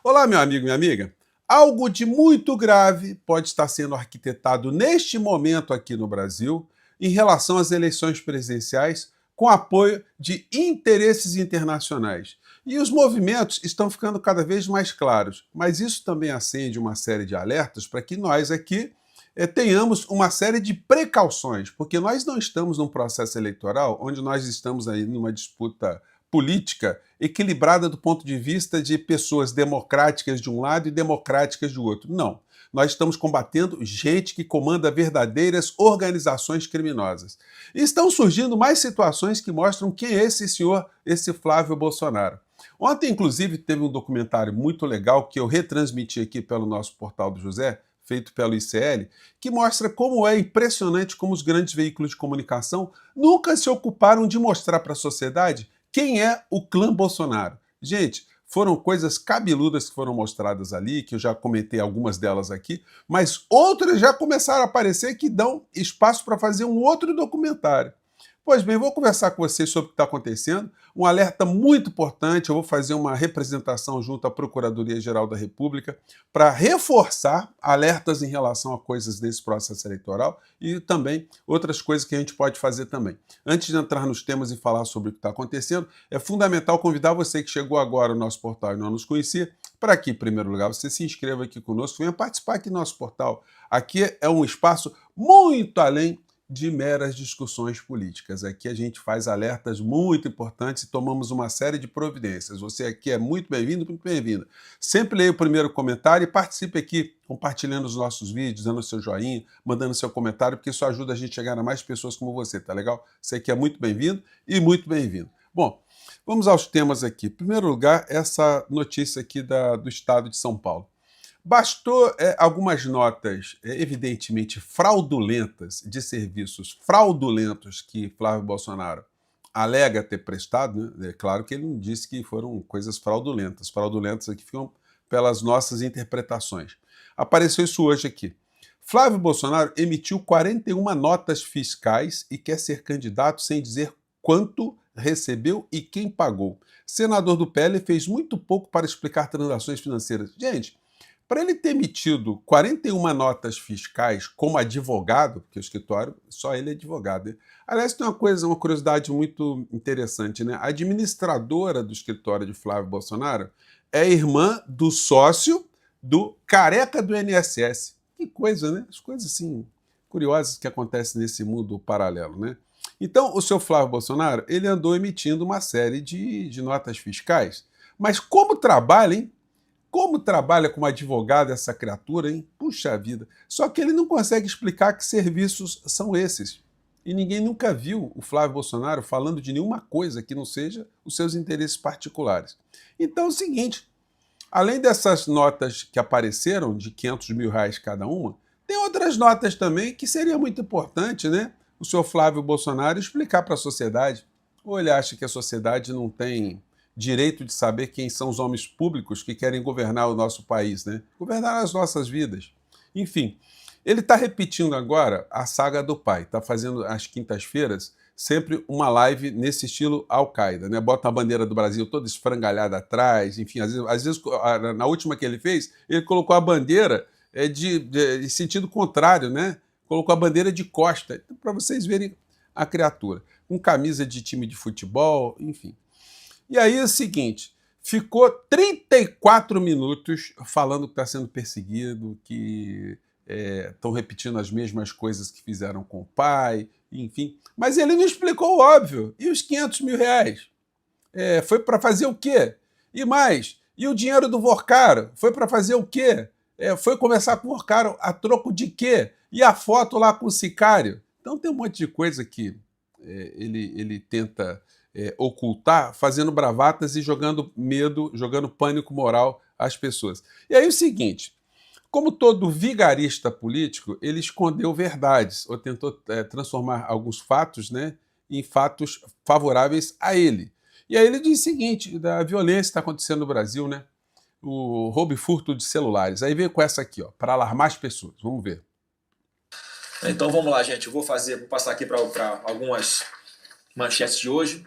Olá, meu amigo, minha amiga. Algo de muito grave pode estar sendo arquitetado neste momento aqui no Brasil em relação às eleições presidenciais com apoio de interesses internacionais. E os movimentos estão ficando cada vez mais claros, mas isso também acende uma série de alertas para que nós aqui tenhamos uma série de precauções, porque nós não estamos num processo eleitoral onde nós estamos aí numa disputa política equilibrada do ponto de vista de pessoas democráticas de um lado e democráticas do outro. Não. Nós estamos combatendo gente que comanda verdadeiras organizações criminosas. E estão surgindo mais situações que mostram quem é esse senhor, esse Flávio Bolsonaro. Ontem, inclusive, teve um documentário muito legal que eu retransmiti aqui pelo nosso Portal do José, feito pelo ICL, que mostra como é impressionante como os grandes veículos de comunicação nunca se ocuparam de mostrar para a sociedade quem é o clã Bolsonaro. Gente, foram coisas cabeludas que foram mostradas ali, que eu já comentei algumas delas aqui, mas outras já começaram a aparecer que dão espaço para fazer um outro documentário. Pois bem, vou conversar com vocês sobre o que está acontecendo. Um alerta muito importante, eu vou fazer uma representação junto à Procuradoria-Geral da República para reforçar alertas em relação a coisas desse processo eleitoral e também outras coisas que a gente pode fazer também. Antes de entrar nos temas e falar sobre o que está acontecendo, é fundamental convidar você que chegou agora no nosso portal e não nos conhecia, para que, em primeiro lugar, você se inscreva aqui conosco, venha participar aqui do nosso portal. Aqui é um espaço muito além de meras discussões políticas. Aqui a gente faz alertas muito importantes e tomamos uma série de providências. Você aqui é muito bem-vindo, muito bem-vinda. Sempre leia o primeiro comentário e participe aqui, compartilhando os nossos vídeos, dando seu joinha, mandando seu comentário, porque isso ajuda a gente a chegar a mais pessoas como você, tá legal? Você aqui é muito bem-vindo e muito bem-vindo. Bom, vamos aos temas aqui. Em primeiro lugar, essa notícia aqui do estado de São Paulo. Bastou algumas notas evidentemente fraudulentas de serviços fraudulentos que Flávio Bolsonaro alega ter prestado, né? É claro que ele não disse que foram coisas fraudulentas. Fraudulentas aqui ficam pelas nossas interpretações. Apareceu isso hoje aqui. Flávio Bolsonaro emitiu 41 notas fiscais e quer ser candidato sem dizer quanto recebeu e quem pagou. Senador do PL fez muito pouco para explicar transações financeiras. Gente, para ele ter emitido 41 notas fiscais como advogado, porque o escritório, só ele é advogado, né? Aliás, tem uma curiosidade muito interessante, né? A administradora do escritório de Flávio Bolsonaro é irmã do sócio do careca do INSS. Que coisa, né? As coisas assim curiosas que acontecem nesse mundo paralelo, né? Então, o seu Flávio Bolsonaro, ele andou emitindo uma série de notas fiscais, mas como trabalha, hein? Como trabalha como advogado essa criatura, hein? Puxa vida. Só que ele não consegue explicar que serviços são esses. E ninguém nunca viu o Flávio Bolsonaro falando de nenhuma coisa que não seja os seus interesses particulares. Então é o seguinte, além dessas notas que apareceram, de R$ 500 mil cada uma, tem outras notas também que seria muito importante, né? O senhor Flávio Bolsonaro explicar para a sociedade. Ou ele acha que a sociedade não tem direito de saber quem são os homens públicos que querem governar o nosso país, né? Governar as nossas vidas. Enfim, ele está repetindo agora a saga do pai. Está fazendo às quintas-feiras sempre uma live nesse estilo Al-Qaeda, né? Bota a bandeira do Brasil toda esfrangalhada atrás, enfim, às vezes na última que ele fez, ele colocou a bandeira de sentido contrário, né? Colocou a bandeira de costa, para vocês verem a criatura, com camisa de time de futebol, enfim. E aí é o seguinte, ficou 34 minutos falando que está sendo perseguido, que estão repetindo as mesmas coisas que fizeram com o pai, enfim. Mas ele não explicou o óbvio. E os R$ 500 mil? Foi para fazer o quê? E mais, e o dinheiro do Vorcaro? Foi para fazer o quê? Foi conversar com o Vorcaro a troco de quê? E a foto lá com o sicário? Então tem um monte de coisa que ele tenta ocultar, fazendo bravatas e jogando medo, jogando pânico moral às pessoas. E aí o seguinte, como todo vigarista político, ele escondeu verdades, ou tentou transformar alguns fatos, né, em fatos favoráveis a ele. E aí ele diz o seguinte, da violência que está acontecendo no Brasil, né, o roubo e furto de celulares. Aí veio com essa aqui, para alarmar as pessoas. Vamos ver. Então vamos lá, gente. Eu vou passar aqui para algumas manchetes de hoje.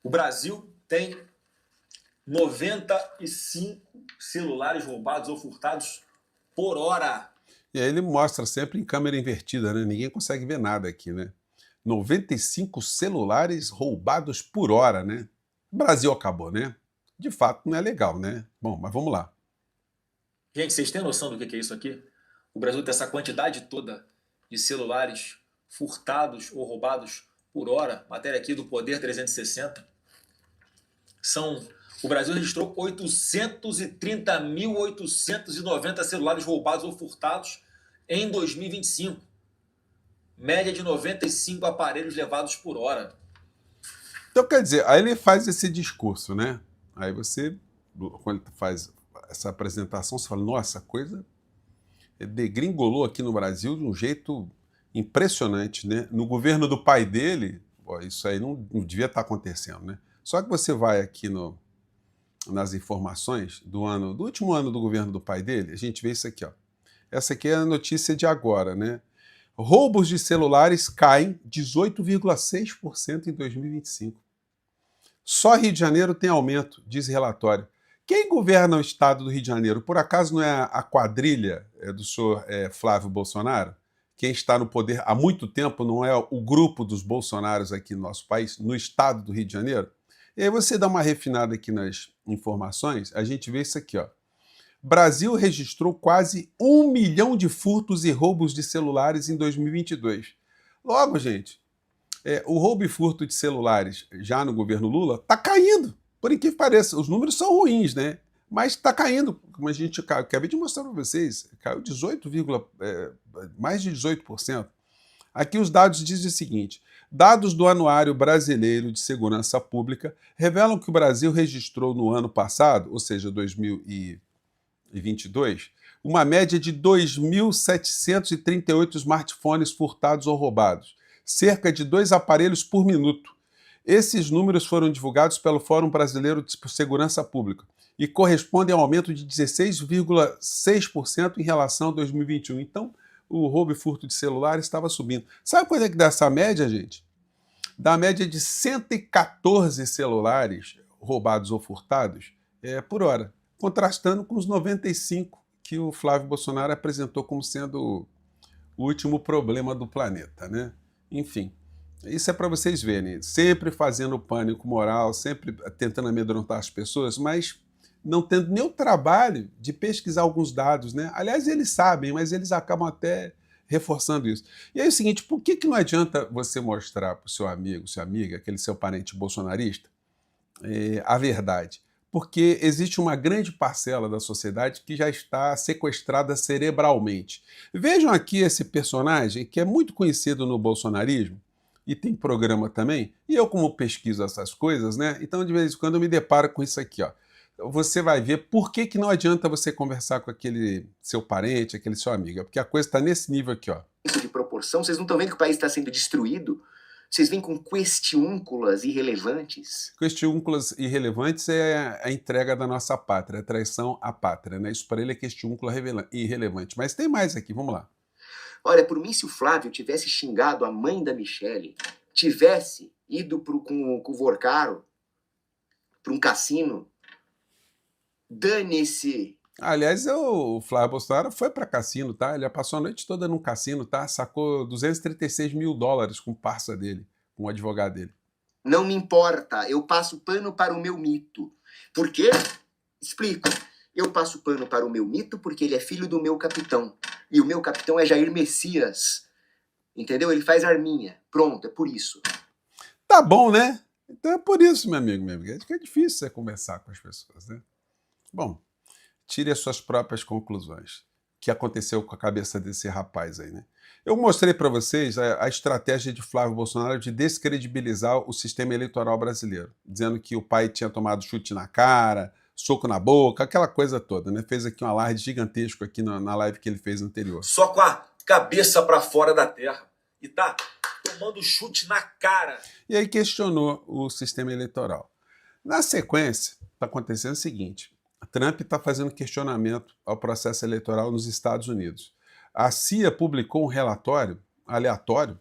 O Brasil tem 95 celulares roubados ou furtados por hora. E aí ele mostra sempre em câmera invertida, né? Ninguém consegue ver nada aqui, né? 95 celulares roubados por hora, né? O Brasil acabou, né? De fato, não é legal, né? Bom, mas vamos lá. Gente, vocês têm noção do que é isso aqui? O Brasil tem essa quantidade toda de celulares furtados ou roubados por hora. Matéria aqui do Poder 360. O Brasil registrou 830.890 celulares roubados ou furtados em 2025. Média de 95 aparelhos levados por hora. Então, quer dizer, aí ele faz esse discurso, né? Aí você, quando ele faz essa apresentação, você fala, nossa, a coisa degringolou aqui no Brasil de um jeito impressionante, né? No governo do pai dele, ó, isso aí não devia estar acontecendo, né? Só que você vai aqui nas informações do último ano do governo do pai dele, a gente vê isso aqui, ó. Essa aqui é a notícia de agora, né? Roubos de celulares caem 18,6% em 2025. Só Rio de Janeiro tem aumento, diz relatório. Quem governa o estado do Rio de Janeiro? Por acaso não é a quadrilha do senhor Flávio Bolsonaro? Quem está no poder há muito tempo não é o grupo dos Bolsonaros aqui no nosso país, no estado do Rio de Janeiro? E aí você dá uma refinada aqui nas informações, a gente vê isso aqui, ó. Brasil registrou quase 1 milhão de furtos e roubos de celulares em 2022. Logo, gente, o roubo e furto de celulares já no governo Lula está caindo. Por incrível que pareça, os números são ruins, né? Mas está caindo, como a gente acabei de mostrar para vocês, caiu mais de 18%. Aqui os dados dizem o seguinte: dados do Anuário Brasileiro de Segurança Pública revelam que o Brasil registrou no ano passado, ou seja, 2022, uma média de 2.738 smartphones furtados ou roubados, cerca de 2 aparelhos por minuto. Esses números foram divulgados pelo Fórum Brasileiro de Segurança Pública e correspondem a um aumento de 16,6% em relação a 2021. Então, o roubo e furto de celular estava subindo. Sabe quanto é que dá essa média, gente? Dá a média de 114 celulares roubados ou furtados por hora, contrastando com os 95 que o Flávio Bolsonaro apresentou como sendo o último problema do planeta, né? Enfim, isso é para vocês verem, sempre fazendo pânico moral, sempre tentando amedrontar as pessoas, mas não tendo nem o trabalho de pesquisar alguns dados, né? Aliás, eles sabem, mas eles acabam até reforçando isso. E aí é o seguinte, por que não adianta você mostrar para o seu amigo, sua amiga, aquele seu parente bolsonarista, a verdade? Porque existe uma grande parcela da sociedade que já está sequestrada cerebralmente. Vejam aqui esse personagem que é muito conhecido no bolsonarismo, e tem programa também, e eu como pesquiso essas coisas, né? Então de vez em quando eu me deparo com isso aqui, ó. Você vai ver por que não adianta você conversar com aquele seu parente, aquele seu amigo, porque a coisa está nesse nível aqui, ó. Isso de proporção, vocês não estão vendo que o país está sendo destruído? Vocês vêm com questiúnculas irrelevantes? Questiúnculas irrelevantes é a entrega da nossa pátria, a traição à pátria, né? Isso para ele é questiúncula irrelevante. Mas tem mais aqui, vamos lá. Olha, por mim, se o Flávio tivesse xingado a mãe da Michele, tivesse ido com o Vorcaro para um cassino, dane-se. Aliás, o Flávio Bolsonaro foi para cassino, tá? Ele passou a noite toda num cassino, tá? Sacou 236 mil dólares com o parça dele, com o advogado dele. Não me importa, eu passo pano para o meu mito. Por quê? Explico. Eu passo pano para o meu mito porque ele é filho do meu capitão. E o meu capitão é Jair Messias. Entendeu? Ele faz arminha. Pronto, é por isso. Tá bom, né? Então é por isso, meu amigo, minha amiga. Acho que é difícil você conversar com as pessoas, né? Bom, tire as suas próprias conclusões. O que aconteceu com a cabeça desse rapaz aí, né? Eu mostrei para vocês a estratégia de Flávio Bolsonaro de descredibilizar o sistema eleitoral brasileiro, dizendo que o pai tinha tomado chute na cara, soco na boca, aquela coisa toda, né? Fez aqui um alarde gigantesco aqui na live que ele fez anterior. Só com a cabeça para fora da terra. E tá tomando chute na cara. E aí questionou o sistema eleitoral. Na sequência, está acontecendo o seguinte: Trump está fazendo questionamento ao processo eleitoral nos Estados Unidos. A CIA publicou um relatório aleatório,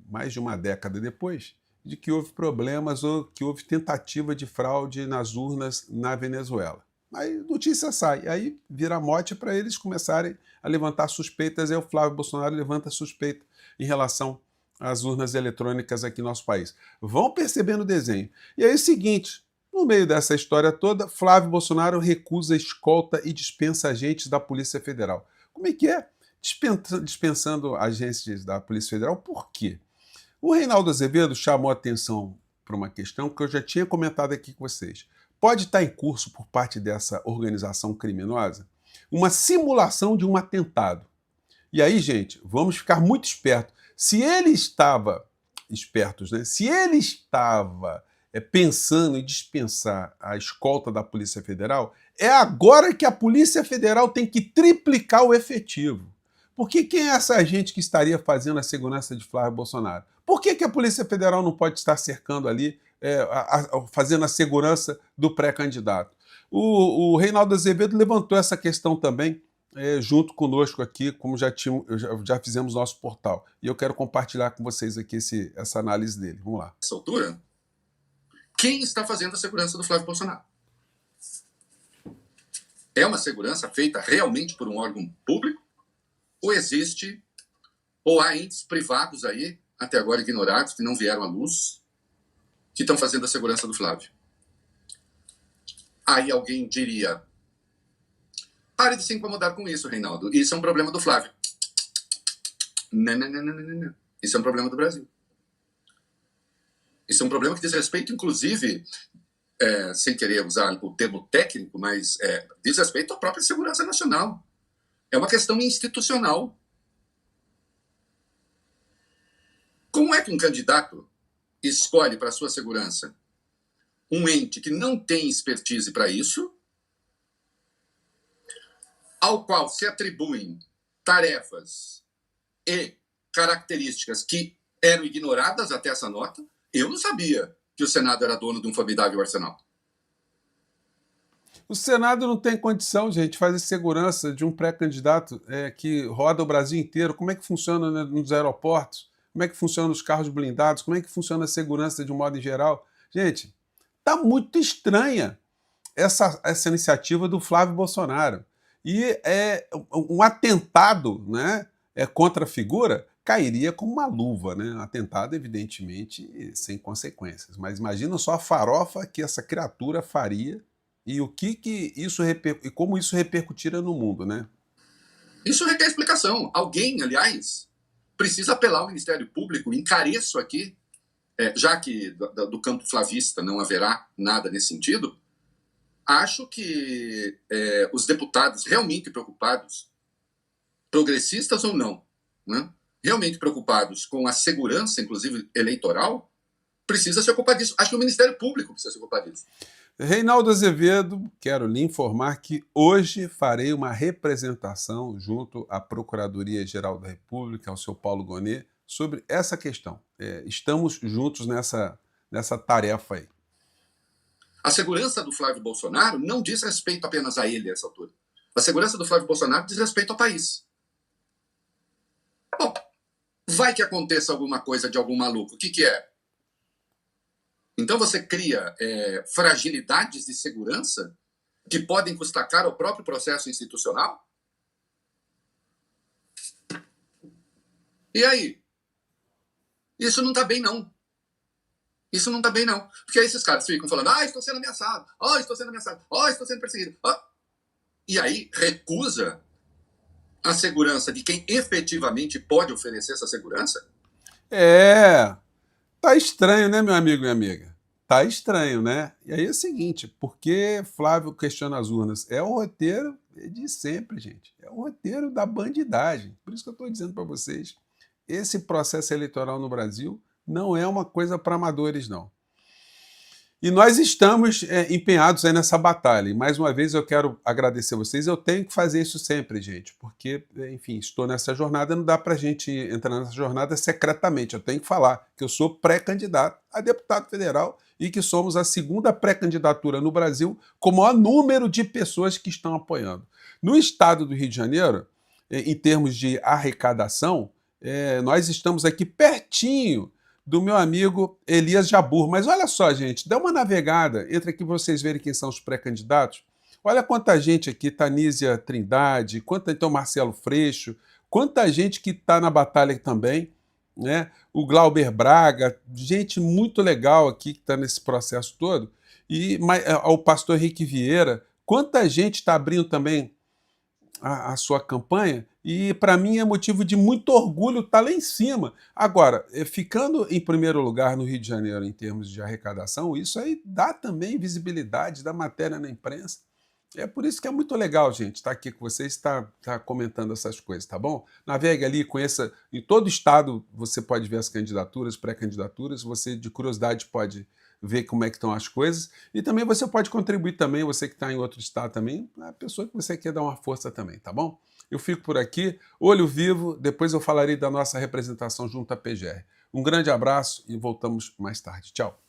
mais de uma década depois, de que houve problemas ou que houve tentativa de fraude nas urnas na Venezuela. Aí notícia sai, aí vira mote para eles começarem a levantar suspeitas, aí o Flávio Bolsonaro levanta suspeita em relação às urnas eletrônicas aqui no nosso país. Vão percebendo o desenho. E aí é o seguinte, no meio dessa história toda, Flávio Bolsonaro recusa escolta e dispensa agentes da Polícia Federal. Como é que é? Dispensando agentes da Polícia Federal, por quê? O Reinaldo Azevedo chamou a atenção para uma questão que eu já tinha comentado aqui com vocês. Pode estar em curso por parte dessa organização criminosa uma simulação de um atentado. E aí, gente, vamos ficar muito espertos. Se ele estava pensando em dispensar a escolta da Polícia Federal, é agora que a Polícia Federal tem que triplicar o efetivo. Porque quem é essa gente que estaria fazendo a segurança de Flávio Bolsonaro? Por que a Polícia Federal não pode estar cercando ali, fazendo a segurança do pré-candidato? O Reinaldo Azevedo levantou essa questão também, junto conosco aqui, como já fizemos no nosso portal. E eu quero compartilhar com vocês aqui essa análise dele. Vamos lá. Nessa altura, quem está fazendo a segurança do Flávio Bolsonaro? É uma segurança feita realmente por um órgão público? Ou há entes privados aí, até agora ignorados, que não vieram à luz, que estão fazendo a segurança do Flávio? Aí alguém diria, pare de se incomodar com isso, Reinaldo. Isso é um problema do Flávio. Não. Isso é um problema do Brasil. Isso é um problema que diz respeito, inclusive, sem querer usar o termo técnico, mas diz respeito à própria segurança nacional. É uma questão institucional. Como é que um candidato escolhe para a sua segurança um ente que não tem expertise para isso, ao qual se atribuem tarefas e características que eram ignoradas até essa nota? Eu não sabia que o Senado era dono de um formidável arsenal. O Senado não tem condição, gente, de fazer segurança de um pré-candidato que roda o Brasil inteiro. Como é que funciona, né, nos aeroportos? Como é que funciona os carros blindados? Como é que funciona a segurança de um modo em geral? Gente, tá muito estranha essa iniciativa do Flávio Bolsonaro. E um atentado, né, contra a figura cairia como uma luva, né? Um atentado, evidentemente, sem consequências. Mas imagina só a farofa que essa criatura faria e o que isso e como isso repercutiria no mundo, né? Isso requer explicação. Alguém, aliás, precisa apelar ao Ministério Público. Encareço aqui, já que do campo flavista não haverá nada nesse sentido, acho que os deputados realmente preocupados, progressistas ou não, né, realmente preocupados com a segurança, inclusive eleitoral, precisa se ocupar disso. Acho que o Ministério Público precisa se ocupar disso. Reinaldo Azevedo, quero lhe informar que hoje farei uma representação junto à Procuradoria-Geral da República, ao seu Paulo Gonet, sobre essa questão. Estamos juntos nessa tarefa aí. A segurança do Flávio Bolsonaro não diz respeito apenas a ele a essa altura. A segurança do Flávio Bolsonaro diz respeito ao país. Bom, vai que aconteça alguma coisa de algum maluco. O que é? Então você cria fragilidades de segurança que podem custar caro ao próprio processo institucional? E aí? Isso não está bem, não. Isso não está bem, não. Porque aí esses caras ficam falando, estou sendo ameaçado, estou sendo ameaçado, estou sendo perseguido. E aí recusa a segurança de quem efetivamente pode oferecer essa segurança? Tá estranho, né, meu amigo e minha amiga? Tá estranho, né? E aí é o seguinte, por que Flávio questiona as urnas? É o roteiro de sempre, gente. É o roteiro da bandidagem. Por isso que eu estou dizendo para vocês, esse processo eleitoral no Brasil não é uma coisa para amadores, não. E nós estamos empenhados aí nessa batalha. E mais uma vez eu quero agradecer a vocês. Eu tenho que fazer isso sempre, gente, porque, enfim, estou nessa jornada, não dá para a gente entrar nessa jornada secretamente. Eu tenho que falar que eu sou pré-candidato a deputado federal e que somos a segunda pré-candidatura no Brasil com o maior número de pessoas que estão apoiando. No estado do Rio de Janeiro, em termos de arrecadação, nós estamos aqui pertinho do meu amigo Elias Jabbour. Mas olha só, gente, dá uma navegada, entra aqui para vocês verem quem são os pré-candidatos. Olha quanta gente aqui, Tanísia Trindade, então Marcelo Freixo, quanta gente que está na batalha também, né? O Glauber Braga, gente muito legal aqui que está nesse processo todo. E o pastor Henrique Vieira, quanta gente está abrindo também a sua campanha, e para mim é motivo de muito orgulho estar lá em cima. Agora, ficando em primeiro lugar no Rio de Janeiro em termos de arrecadação, isso aí dá também visibilidade da matéria na imprensa. É por isso que é muito legal, gente, estar aqui com vocês, estar comentando essas coisas, tá bom? Navegue ali, conheça, em todo estado você pode ver as candidaturas, pré-candidaturas, você de curiosidade pode ver como é que estão as coisas, e também você pode contribuir também, você que está em outro estado também, a pessoa que você quer dar uma força também, tá bom? Eu fico por aqui, olho vivo, depois eu falarei da nossa representação junto à PGR. Um grande abraço e voltamos mais tarde. Tchau!